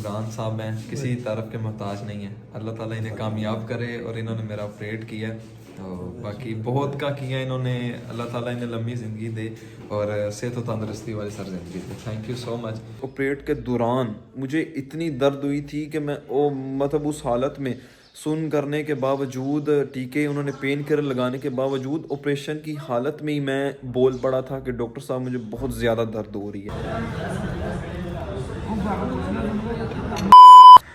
इमरान साहब हैं, किसी तरफ के मोहताज नहीं हैं। अल्लाह ताला इन्हें कामयाब करे और इन्होंने मेरा ऑपरेट किया तो बाकी बहुत का किया इन्होंने। अल्लाह ताला इन्हें लंबी ज़िंदगी दे और सेहत व तंदरुस्ती वाली सर ज़िंदगी दे। Thank you so much. Operate के दौरान मुझे इतनी दर्द हुई थी कि मैं मतलब उस हालत में सुन करने के बावजूद, टीके उन्होंने पेन किलर लगाने के बावजूद, ऑपरेशन की हालत में ही मैं बोल पड़ा था कि डॉक्टर साहब मुझे बहुत ज़्यादा दर्द हो रही है।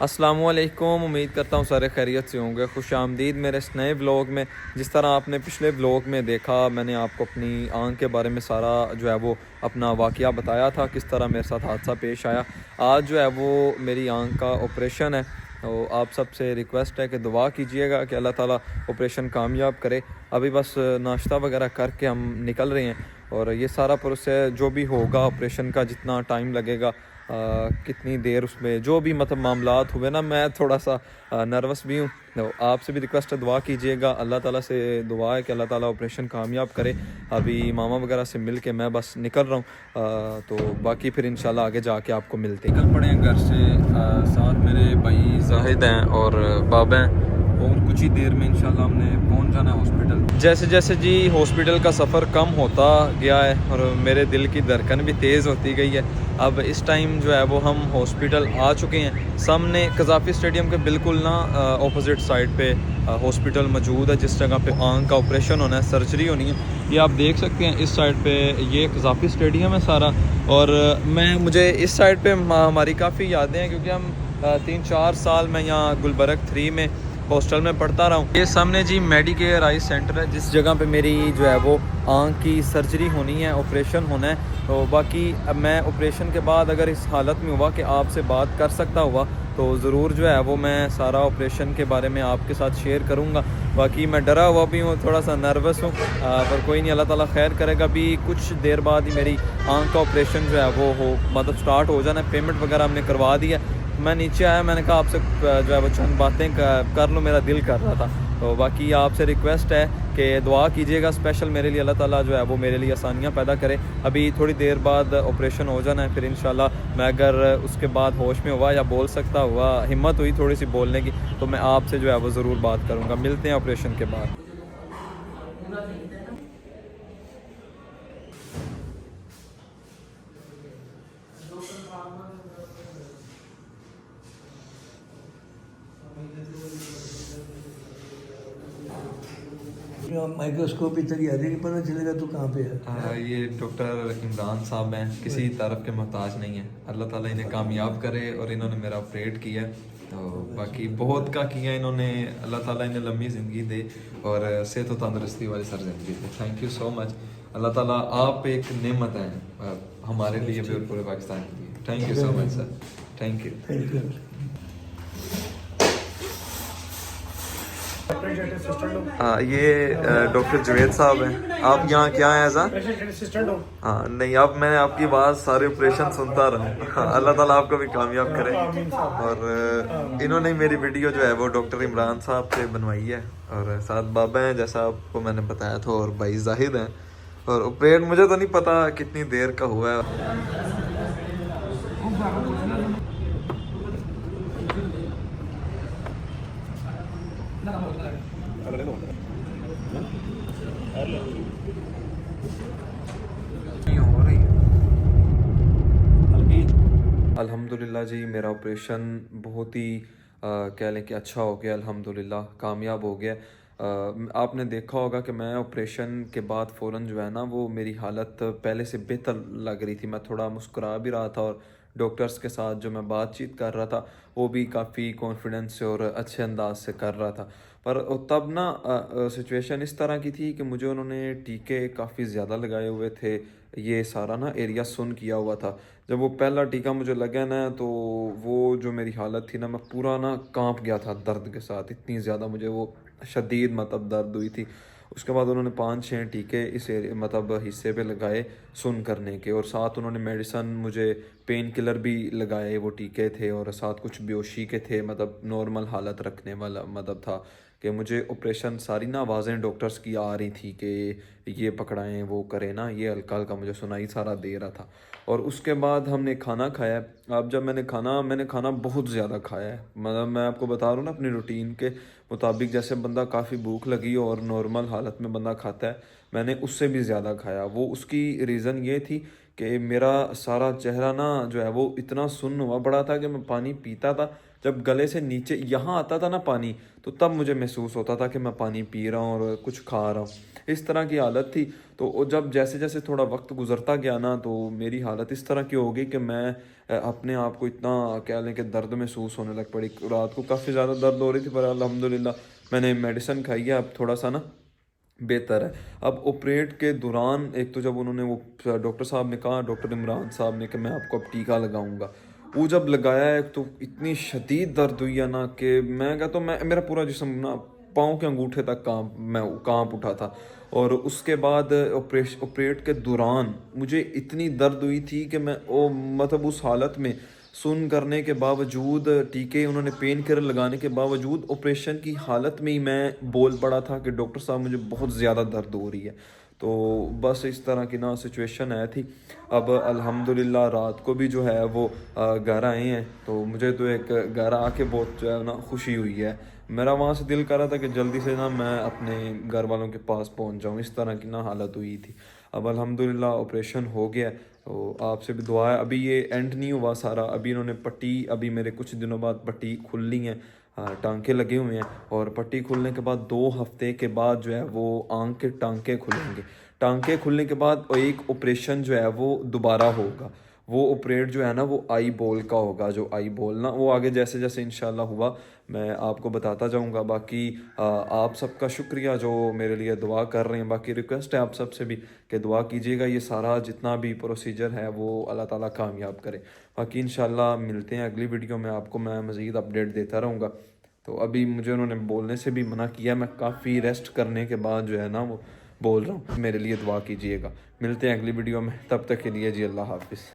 अस्सलामुअलैकुम, उम्मीद करता हूँ सारे खैरियत से होंगे। खुश आमदीद मेरे इस नए व्लॉग में। जिस तरह आपने पिछले व्लॉग में देखा, मैंने आपको अपनी आंख के बारे में सारा जो है वो अपना वाक़या बताया था, किस तरह मेरे साथ हादसा पेश आया। आज जो है वो मेरी आंख का ऑपरेशन है। तो आप सबसे रिक्वेस्ट है कि दुआ कीजिएगा कि अल्लाह ताला ऑपरेशन कामयाब करे। अभी बस नाश्ता वगैरह करके हम निकल रहे हैं और ये सारा प्रोसेस जो भी होगा ऑपरेशन का, जितना टाइम लगेगा, कितनी देर उसमें जो भी मतलब मामलात हुए ना, मैं थोड़ा सा नर्वस भी हूँ। तो आपसे भी रिक्वेस्ट है, दुआ कीजिएगा। अल्लाह ताला से दुआ है कि अल्लाह ताला ऑपरेशन कामयाब करे। अभी मामा वगैरह से मिल के मैं बस निकल रहा हूँ, तो बाकी फिर इंशाल्लाह आगे जाके आपको मिलते हैं। निकल पड़े हैं घर से, साथ मेरे भाई जाहिद हैं और बाबा हैं, और कुछ ही देर में इंशाल्लाह हमने पहुंच जाना है हॉस्पिटल। जैसे जैसे जी हॉस्पिटल का सफ़र कम होता गया है और मेरे दिल की धड़कन भी तेज़ होती गई है। अब इस टाइम जो है वो हम हॉस्पिटल आ चुके हैं। सामने कज़ाफ़ी स्टेडियम के बिल्कुल ना ऑपोजिट साइड पे हॉस्पिटल मौजूद है, जिस जगह पे आंख का ऑपरेशन होना है, सर्जरी होनी है। ये आप देख सकते हैं इस साइड पे ये कज़ाफ़ी स्टेडियम है सारा। और मुझे इस साइड पे हमारी काफ़ी यादें हैं, क्योंकि हम 3-4 साल मैं यहाँ गुलबर्ग 3 में हॉस्टल में पढ़ता रहा हूँ। ये सामने जी मेडिकेयर आई सेंटर है, जिस जगह पे मेरी जो है वो आंख की सर्जरी होनी है, ऑपरेशन होना है। तो बाकी अब मैं ऑपरेशन के बाद अगर इस हालत में हुआ कि आपसे बात कर सकता हुआ, तो ज़रूर जो है वो मैं सारा ऑपरेशन के बारे में आपके साथ शेयर करूँगा। बाकी मैं डरा हुआ भी हूँ, थोड़ा सा नर्वस हूँ, पर कोई नहीं, अल्लाह ताला खैर करेगा। अभी कुछ देर बाद ही मेरी आंख का ऑपरेशन जो है वो मतलब स्टार्ट हो जाना है। पेमेंट वगैरह हमने करवा दिया। मैं नीचे आया, मैंने कहा आपसे जो है वो चंद बातें कर लो, मेरा दिल कर रहा था। तो बाकी आपसे रिक्वेस्ट है कि दुआ कीजिएगा स्पेशल मेरे लिए, अल्लाह ताला जो है वो मेरे लिए आसानियाँ पैदा करे। अभी थोड़ी देर बाद ऑपरेशन हो जाना है, फिर इंशाल्लाह मैं अगर उसके बाद होश में हुआ या बोल सकता हुआ, हिम्मत हुई थोड़ी सी बोलने की, तो मैं आपसे जो है वो ज़रूर बात करूँगा। मिलते हैं ऑपरेशन के बाद। माइक्रोस्कोप इतनी आ नहीं पता चलेगा तो कहाँ पे है। ये डॉक्टर इमरान साहब हैं, किसी तरफ के मोहताज नहीं हैं। अल्लाह ताला इन्हें कामयाब करे और इन्होंने मेरा ऑपरेट किया तो बाकी बहुत का किया इन्होंने। अल्लाह ताला इन्हें लंबी ज़िंदगी दे और सेहत व तंदरुस्ती वाली सर ज़िंदगी दे। Thank you so much. अल्लाह ताला आप एक नेमत हैं हमारे लिए भी और पूरे पाकिस्तान के लिए। Thank you so much sir, thank you. ये डॉक्टर जुवेद साहब हैं। आप यहाँ क्या हैं ऐसा? हाँ नहीं, अब मैं आपकी आवाज़ सारे ऑपरेशन सुनता रहा हूँ। हाँ, अल्लाह ताला आपको भी कामयाब करे। और इन्होंने मेरी वीडियो जो है वो डॉक्टर इमरान साहब से बनवाई है, और साथ बाबा हैं जैसा आपको मैंने बताया था, और भाई जाहिद हैं। और ऑपरेट मुझे तो नहीं पता कितनी देर का हुआ है। अल्हम्दुलिल्लाह जी, मेरा ऑपरेशन बहुत ही कह लें कि अच्छा हो गया, अल्हम्दुलिल्लाह कामयाब हो गया। आपने देखा होगा कि मैं ऑपरेशन के बाद फ़ौरन जो है ना वो मेरी हालत पहले से बेहतर लग रही थी। मैं थोड़ा मुस्कुरा भी रहा था, और डॉक्टर्स के साथ जो मैं बातचीत कर रहा था वो भी काफ़ी कॉन्फिडेंस से और अच्छे अंदाज से कर रहा था। पर तब ना सिचुएशन इस तरह की थी कि मुझे उन्होंने टीके काफ़ी ज़्यादा लगाए हुए थे। ये सारा ना एरिया सुन किया हुआ था। जब वो पहला टीका मुझे लगा ना, तो वो जो मेरी हालत थी ना, मैं पूरा ना कांप गया था दर्द के साथ। इतनी ज़्यादा मुझे वो शदीद मतलब दर्द हुई थी। उसके बाद उन्होंने 5-6 टीके इस मतलब हिस्से पे लगाए सुन करने के, और साथ उन्होंने मेडिसन मुझे पेन किलर भी लगाए, वो टीके थे, और साथ कुछ बेहोशी के थे, मतलब नॉर्मल हालत रखने वाला मतलब था کہ مجھے آپریشن ساری نا آوازیں ڈاکٹرز کی آ رہی تھی کہ یہ پکڑائیں وہ کریں نا، یہ ہلکا ہلکا مجھے سنائی سارا دے رہا تھا۔ اور اس کے بعد ہم نے کھانا کھایا۔ اب جب میں نے کھانا بہت زیادہ کھایا ہے، مطلب میں آپ کو بتا رہا ہوں نا اپنی روٹین کے مطابق، جیسے بندہ کافی بھوک لگی اور نارمل حالت میں بندہ کھاتا ہے، میں نے اس سے بھی زیادہ کھایا۔ وہ اس کی ریزن یہ تھی کہ میرا سارا چہرہ نا جو ہے وہ اتنا سن ہوا پڑا تھا کہ میں پانی پیتا تھا، جب گلے سے نیچے یہاں آتا تھا نا پانی، تو تب مجھے محسوس ہوتا تھا کہ میں پانی پی رہا ہوں اور کچھ کھا رہا ہوں، اس طرح کی حالت تھی۔ تو جب جیسے جیسے تھوڑا وقت گزرتا گیا نا، تو میری حالت اس طرح کی ہو گئی کہ میں اپنے آپ کو اتنا کہہ لیں کہ درد محسوس ہونے لگ پڑی۔ رات کو کافی زیادہ درد ہو رہی تھی، پر الحمدللہ میں نے میڈیسن کھائی ہے، اب تھوڑا سا نا بہتر ہے۔ اب آپریٹ کے دوران ایک تو جب انہوں نے وہ ڈاکٹر صاحب نے کہا، ڈاکٹر عمران صاحب نے، کہ میں آپ کو اب ٹیکہ لگاؤں گا، وہ جب لگایا ہے تو اتنی شدید درد ہوئی ہے نا کہ میں کہتا ہوں میرا پورا جسم نا پاؤں کے انگوٹھے تک کانپ اٹھا تھا۔ اور اس کے بعد آپریٹ کے دوران مجھے اتنی درد ہوئی تھی کہ میں مطلب اس حالت میں سن کرنے کے باوجود، ٹیکے انہوں نے پین کلر لگانے کے باوجود، آپریشن کی حالت میں ہی میں بول پڑا تھا کہ ڈاکٹر صاحب مجھے بہت زیادہ درد ہو رہی ہے۔ تو بس اس طرح کی نا سچویشن ہے تھی۔ اب الحمدللہ رات کو بھی جو ہے وہ گھر آئے ہیں، تو مجھے تو ایک گھر آ کے بہت جو ہے نا خوشی ہوئی ہے۔ میرا وہاں سے دل کر رہا تھا کہ جلدی سے نا میں اپنے گھر والوں کے پاس پہنچ جاؤں، اس طرح کی نا حالت ہوئی تھی۔ اب الحمدللہ آپریشن ہو گیا، تو آپ سے بھی دعا ہے۔ ابھی یہ اینڈ نہیں ہوا سارا، ابھی انہوں نے پٹی، ابھی میرے کچھ دنوں بعد پٹی کھلنی ہے، ٹانکے لگے ہوئے ہیں، اور پٹی کھلنے کے بعد 2 ہفتے کے بعد جو ہے وہ آنکھ کے ٹانکے کھلیں گے۔ ٹانکے کھلنے کے بعد ایک آپریشن جو ہے وہ دوبارہ ہوگا، وہ آپریٹ جو ہے نا وہ آئی بول کا ہوگا، جو آئی بول نا وہ آگے جیسے جیسے انشاءاللہ ہوا میں آپ کو بتاتا جاؤں گا۔ باقی آپ سب کا شکریہ جو میرے لیے دعا کر رہے ہیں۔ باقی ریکویسٹ ہے آپ سب سے بھی کہ دعا کیجیے گا، یہ سارا جتنا بھی پروسیجر ہے وہ اللہ تعالیٰ کامیاب کرے۔ باقی انشاءاللہ ملتے ہیں اگلی ویڈیو میں، آپ کو میں مزید اپڈیٹ دیتا رہوں گا۔ تو ابھی مجھے انہوں نے بولنے سے بھی منع کیا، میں کافی ریسٹ کرنے کے بعد جو ہے نا وہ بول رہا ہوں۔ میرے لیے دعا کیجیے گا، ملتے ہیں اگلی ویڈیو میں، تب تک کے لیے جی اللہ حافظ۔